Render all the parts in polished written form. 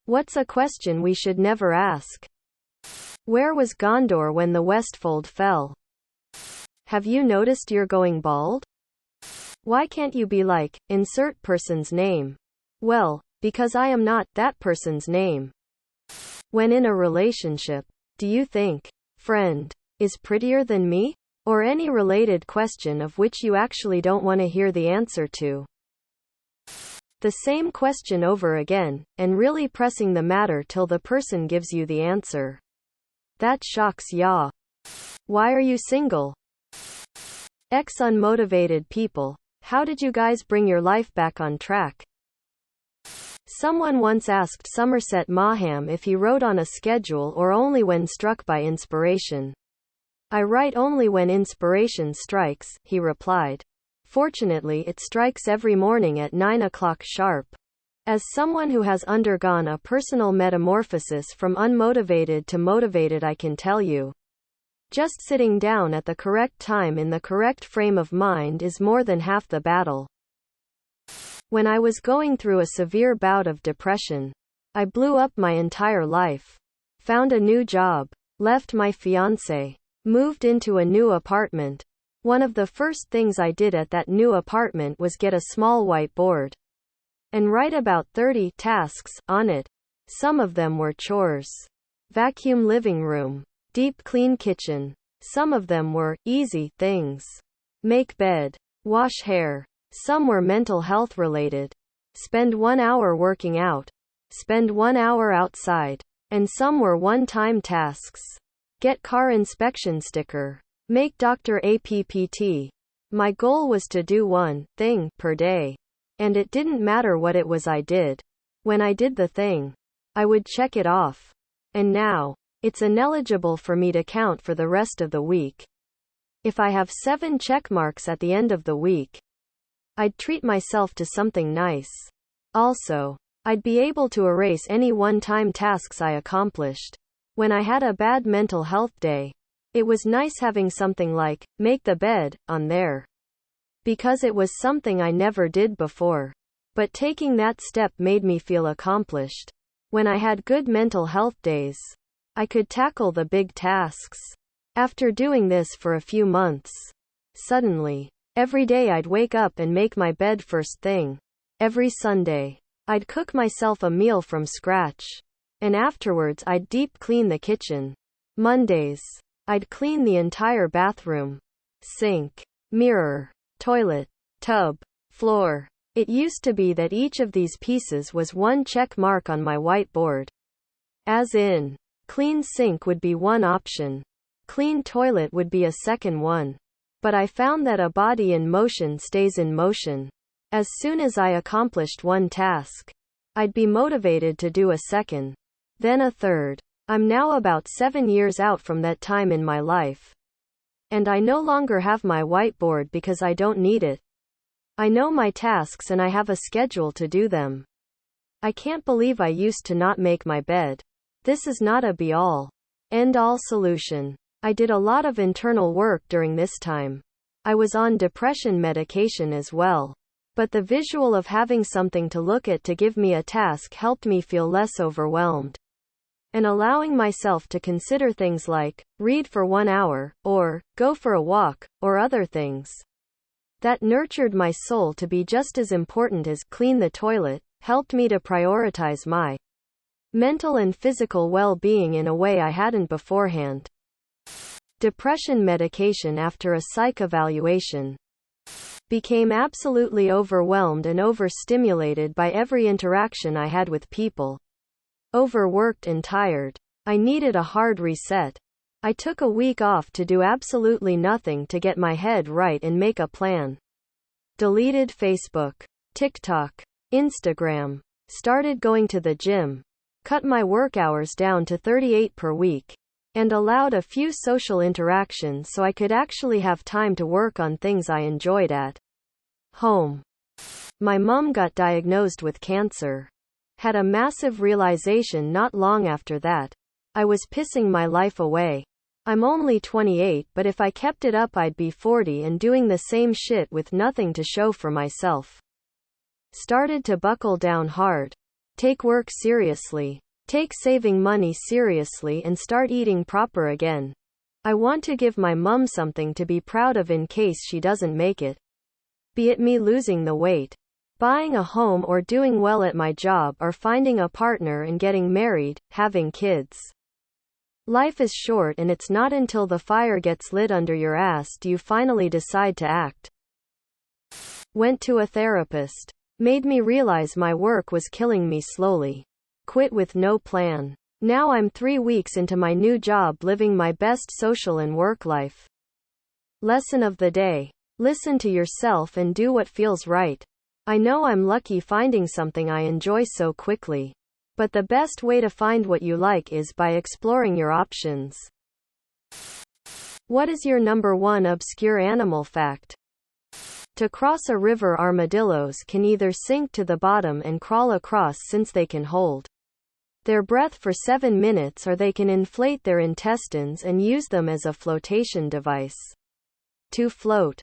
What's a question we should never ask? Where was Gondor when the Westfold fell? Have you noticed you're going bald? Why can't you be like, insert person's name? Well, because I am not that person's name. When in a relationship, do you think friend is prettier than me? Or any related question of which you actually don't want to hear the answer to. The same question over again, and really pressing the matter till the person gives you the answer. That shocks ya. Why are you single? Unmotivated people. How did you guys bring your life back on track? Someone once asked Somerset Maugham if he wrote on a schedule or only when struck by inspiration. I write only when inspiration strikes, he replied. Fortunately, it strikes every morning at 9 o'clock sharp. As someone who has undergone a personal metamorphosis from unmotivated to motivated, I can tell you. Just sitting down at the correct time in the correct frame of mind is more than half the battle. When I was going through a severe bout of depression, I blew up my entire life. Found a new job, left my fiancé, moved into a new apartment. One of the first things I did at that new apartment was get a small whiteboard and write about 30 tasks on it. Some of them were chores. Vacuum living room. Deep clean kitchen. Some of them were easy things. Make bed. Wash hair. Some were mental health related. Spend 1 hour working out. Spend 1 hour outside. And some were one-time tasks. Get car inspection sticker. Make doctor APPT. My goal was to do one thing per day. And it didn't matter what it was I did. When I did the thing, I would check it off. And now, it's ineligible for me to count for the rest of the week. If I have 7 check marks at the end of the week, I'd treat myself to something nice. Also, I'd be able to erase any one-time tasks I accomplished. When I had a bad mental health day, it was nice having something like, make the bed, on there. Because it was something I never did before. But taking that step made me feel accomplished. When I had good mental health days, I could tackle the big tasks. After doing this for a few months, suddenly, every day I'd wake up and make my bed first thing. Every Sunday, I'd cook myself a meal from scratch. And afterwards I'd deep clean the kitchen. Mondays, I'd clean the entire bathroom. Sink, mirror, toilet, tub, floor. It used to be that each of these pieces was one check mark on my whiteboard. As in, clean sink would be one option. Clean toilet would be a second one. But I found that a body in motion stays in motion. As soon as I accomplished one task, I'd be motivated to do a second. Then a third. I'm now about 7 years out from that time in my life. And I no longer have my whiteboard because I don't need it. I know my tasks and I have a schedule to do them. I can't believe I used to not make my bed. This is not a be-all, end-all solution. I did a lot of internal work during this time. I was on depression medication as well. But the visual of having something to look at to give me a task helped me feel less overwhelmed. And allowing myself to consider things like, read for 1 hour, or, go for a walk, or other things. That nurtured my soul to be just as important as, clean the toilet, helped me to prioritize my mental and physical well-being in a way I hadn't beforehand. Depression medication after a psych evaluation. Became absolutely overwhelmed and overstimulated by every interaction I had with people. Overworked and tired. I needed a hard reset. I took a week off to do absolutely nothing to get my head right and make a plan. Deleted Facebook, TikTok, Instagram. Started going to the gym. Cut my work hours down to 38 per week. And allowed a few social interactions so I could actually have time to work on things I enjoyed at home. My mom got diagnosed with cancer. Had a massive realization not long after that. I was pissing my life away. I'm only 28, but if I kept it up I'd be 40 and doing the same shit with nothing to show for myself. Started to buckle down hard. Take work seriously. Take saving money seriously and start eating proper again. I want to give my mum something to be proud of in case she doesn't make it. Be it me losing the weight, buying a home, or doing well at my job, or finding a partner and getting married, having kids. Life is short, and it's not until the fire gets lit under your ass do you finally decide to act. Went to a therapist. Made me realize my work was killing me slowly. Quit with no plan. Now I'm 3 weeks into my new job, living my best social and work life. Lesson of the day. Listen to yourself and do what feels right. I know I'm lucky finding something I enjoy so quickly. But the best way to find what you like is by exploring your options. What is your number one obscure animal fact? To cross a river, armadillos can either sink to the bottom and crawl across since they can hold their breath for 7 minutes, or they can inflate their intestines and use them as a flotation device to float.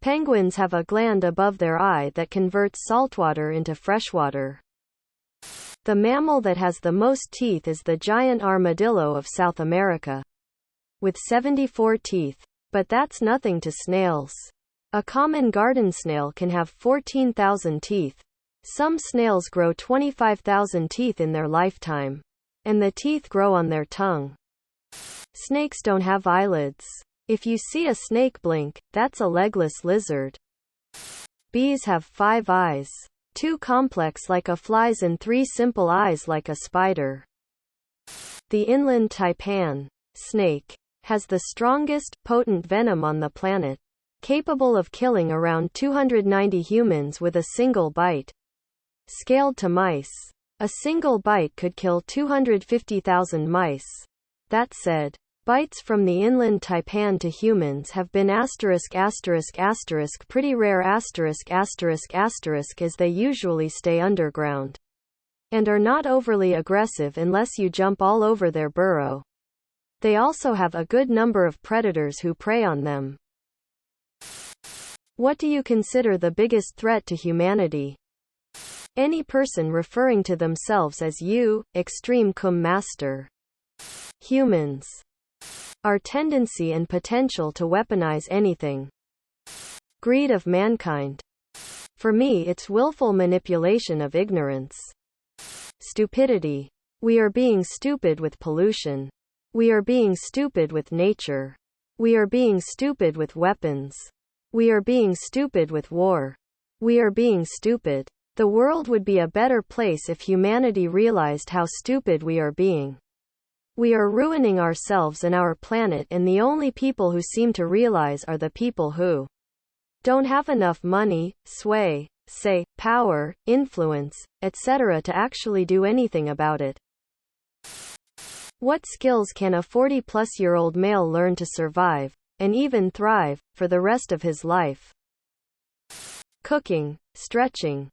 Penguins have a gland above their eye that converts saltwater into freshwater. The mammal that has the most teeth is the giant armadillo of South America, with 74 teeth. But that's nothing to snails. A common garden snail can have 14,000 teeth. Some snails grow 25,000 teeth in their lifetime. And the teeth grow on their tongue. Snakes don't have eyelids. If you see a snake blink, that's a legless lizard. Bees have 5 eyes. 2 complex like a fly's and 3 simple eyes like a spider. The inland taipan snake has the strongest, potent venom on the planet, capable of killing around 290 humans with a single bite. Scaled to mice. A single bite could kill 250,000 mice. That said, bites from the inland taipan to humans have been pretty rare as they usually stay underground. And are not overly aggressive unless you jump all over their burrow. They also have a good number of predators who prey on them. What do you consider the biggest threat to humanity? Any person referring to themselves as you, extreme cum master. Humans. Our tendency and potential to weaponize anything. Greed of mankind. For me, it's willful manipulation of ignorance. Stupidity. We are being stupid with pollution. We are being stupid with nature. We are being stupid with weapons. We are being stupid with war. We are being stupid. The world would be a better place if humanity realized how stupid we are being. We are ruining ourselves and our planet, and the only people who seem to realize are the people who don't have enough money, sway, say, power, influence, etc. to actually do anything about it. What skills can a 40-plus-year-old male learn to survive, and even thrive, for the rest of his life? Cooking, stretching.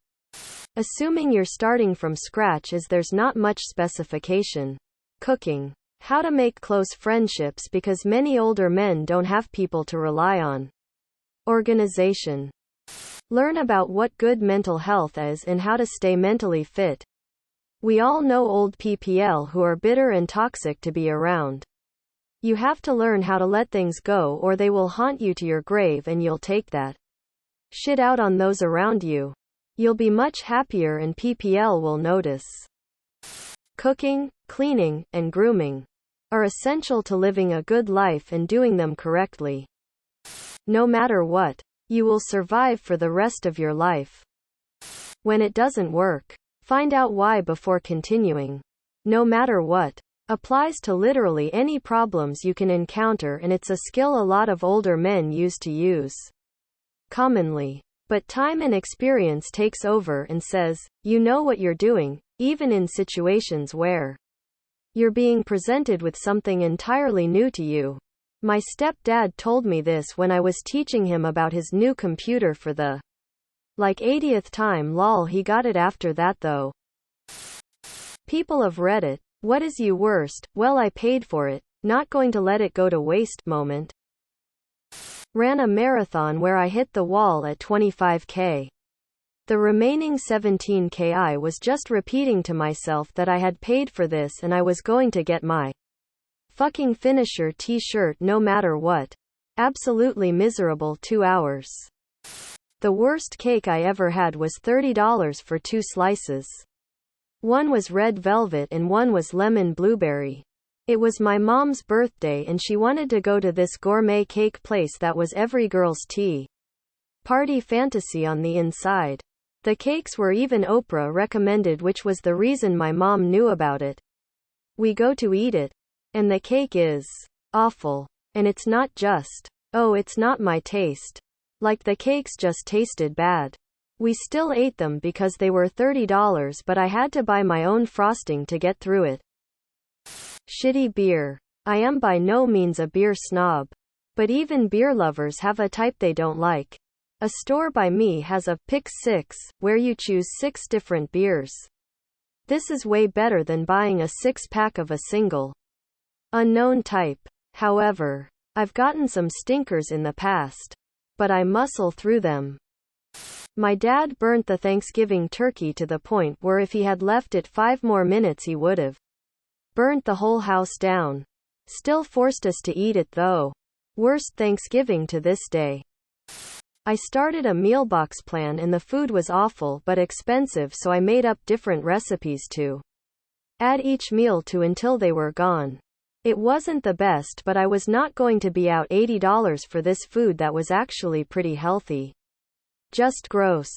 Assuming you're starting from scratch, as there's not much specification. Cooking. How to make close friendships because many older men don't have people to rely on. Organization. Learn about what good mental health is and how to stay mentally fit. We all know old PPL who are bitter and toxic to be around. You have to learn how to let things go, or they will haunt you to your grave, and you'll take that shit out on those around you. You'll be much happier, and PPL will notice. Cooking, cleaning, and grooming are essential to living a good life and doing them correctly. No matter what, you will survive for the rest of your life. When it doesn't work, find out why before continuing. No matter what applies to literally any problems you can encounter, and it's a skill a lot of older men used to use commonly. But time and experience takes over and says, you know what you're doing, even in situations where you're being presented with something entirely new to you. My stepdad told me this when I was teaching him about his new computer for the 80th time. Lol, he got it after that though. People of Reddit, what is you worst? Well, I paid for it, not going to let it go to waste moment. Ran a marathon where I hit the wall at 25K. The remaining 17K I was just repeating to myself that I had paid for this and I was going to get my fucking finisher t-shirt no matter what. Absolutely miserable 2 hours. The worst cake I ever had was $30 for 2 slices. One was red velvet and one was lemon blueberry. It was my mom's birthday and she wanted to go to this gourmet cake place that was every girl's tea party fantasy on the inside. The cakes were even Oprah recommended, which was the reason my mom knew about it. We go to eat it, and the cake is awful. And it's not just, oh, it's not my taste. Like the cakes just tasted bad. We still ate them because they were $30, but I had to buy my own frosting to get through it. Shitty beer. I am by no means a beer snob. But even beer lovers have a type they don't like. A store by me has a Pick 6, where you choose 6 different beers. This is way better than buying a 6-pack of a single unknown type. However, I've gotten some stinkers in the past. But I muscle through them. My dad burnt the Thanksgiving turkey to the point where if he had left it 5 more minutes he would've burnt the whole house down. Still forced us to eat it though. Worst Thanksgiving to this day. I started a meal box plan and the food was awful but expensive, so I made up different recipes to add each meal to until they were gone. It wasn't the best, but I was not going to be out $80 for this food that was actually pretty healthy. Just gross.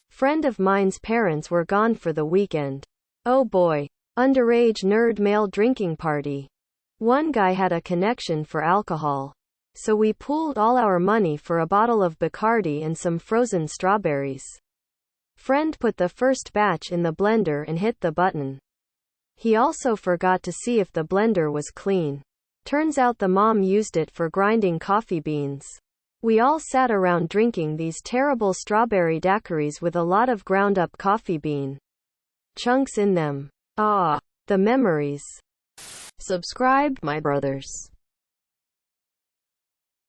Friend of mine's parents were gone for the weekend. Oh boy. Underage nerd male drinking party. One guy had a connection for alcohol. So we pooled all our money for a bottle of Bacardi and some frozen strawberries. Friend put the first batch in the blender and hit the button. He also forgot to see if the blender was clean. Turns out the mom used it for grinding coffee beans. We all sat around drinking these terrible strawberry daiquiris with a lot of ground up coffee bean chunks in them. Ah, the memories. Subscribe, my brothers.